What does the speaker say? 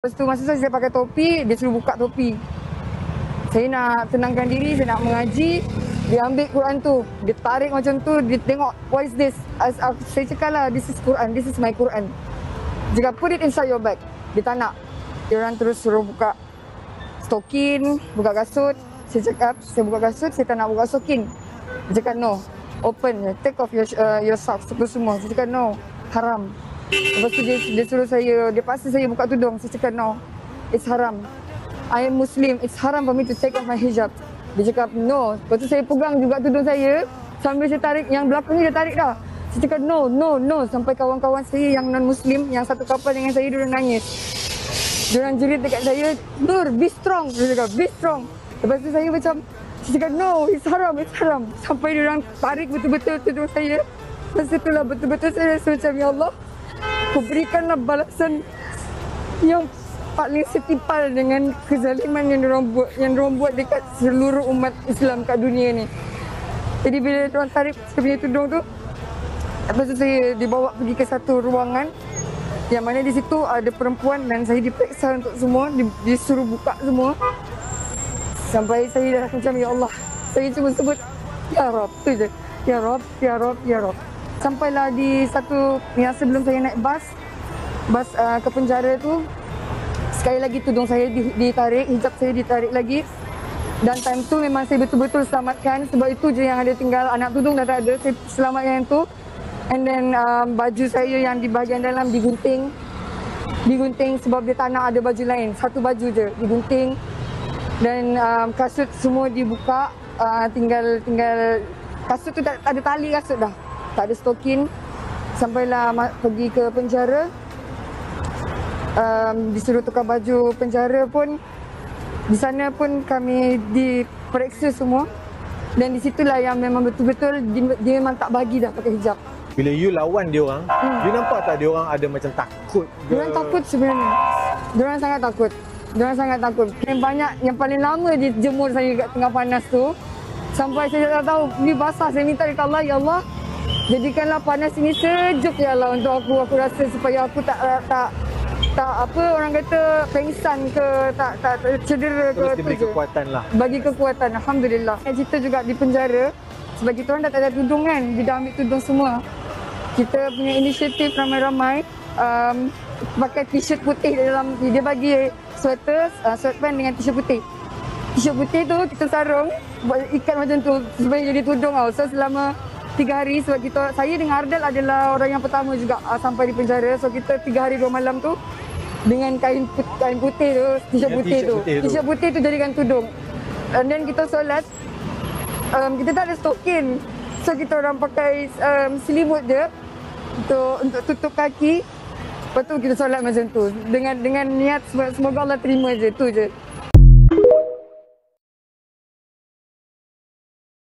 Lepas tu masa saya pakai topi, dia suruh buka topi. Saya nak tenangkan diri, saya nak mengaji. Dia ambil Quran tu, dia tarik macam tu, dia tengok, what is this? Saya cakap lah, this is Quran, this is my Quran. Jika put it inside your bag, dia tak nak. Dia orang terus suruh buka stokin, buka kasut. Saya cakap, saya buka kasut, saya tak nak buka stokin. Dia cakap, no, open, take off your socks, semua. Saya cakap, no, haram. Lepas tu dia suruh saya, dia paksa saya buka tudung. Saya cakap, no, it's haram. I am Muslim, it's haram for me to take off my hijab. Dia cakap, no. Lepas tu saya pegang juga tudung saya, sambil saya tarik, yang belakang ni dia tarik dah. Saya cakap, no, no, no. Sampai kawan-kawan saya yang non-Muslim, yang satu kapal dengan saya, diorang nangis. Diorang jerit dekat saya, Nur, be strong. Dia cakap, be strong. Lepas tu saya macam, saya cakap, no, it's haram, it's haram. Sampai diorang tarik betul-betul tudung saya. Masa itulah betul-betul saya rasa macam, ya Allah, kau berikanlah balasan yang paling setimpal dengan kezaliman yang diorang buat dekat seluruh umat Islam kat dunia ni. Jadi bila diorang tarik saya punya tudung tu, lepas tu saya dibawa pergi ke satu ruangan yang mana di situ ada perempuan dan saya diperiksa untuk semua, disuruh buka semua. Sampai saya dah macam, ya Allah, saya cuma sebut, ya Rab, tu je. Ya Rab, ya Rab, ya Rab. Sampailah di satu yang sebelum saya naik bas ke penjara tu, sekali lagi tudung saya ditarik, hijab saya ditarik lagi. Dan time tu memang saya betul-betul selamatkan, sebab itu je yang ada tinggal, anak tudung dah tak ada, saya selamatkan yang tu. And then baju saya yang di bahagian dalam digunting sebab dia tak nak ada baju lain, satu baju je digunting. Dan kasut semua dibuka, tinggal kasut tu tak ada tali kasut dah. Tak ada stokin. Sampailah pergi ke penjara. Disuruh tukar baju penjara pun. Di sana pun kami diperiksa semua. Dan di situlah yang memang betul-betul dia memang tak bagi dah pakai hijab. Bila you lawan dia orang, you nampak tak dia orang ada macam takut ke? Dia orang takut sebenarnya. Dia orang sangat takut. Dia orang sangat takut. Yang banyak, yang paling lama dia jemur saya kat tengah panas tu. Sampai saya tak tahu, ni basah. Saya minta dekat Allah, ya Allah, jadikanlah panas ini sejuk ya Allah untuk aku. Aku rasa supaya aku tak apa orang kata pengsan ke, tak cedera ke. Terus diberi kekuatan lah. Bagi kekuatan, alhamdulillah. Kita juga di penjara sebab kita orang dah tak ada tudung kan. Dia dah ambil tudung semua. Kita punya inisiatif ramai-ramai pakai t-shirt putih dalam, dia bagi sweater, sweatpants dengan t-shirt putih. T-shirt putih tu kita sarung, ikat macam tu supaya jadi tudung tau. So selama 3 hari, sebab saya dengan Ardal adalah orang yang pertama juga sampai di penjara. So kita 3 hari 2 malam tu dengan kain putih tu, t-shirt putih tu. T-shirt putih tu jadikan tudung. And then kita solat, kita tak ada stokin. So kita orang pakai selimut je untuk tutup kaki. Lepas tu kita solat macam tu. Dengan niat semoga Allah terima je, tu je.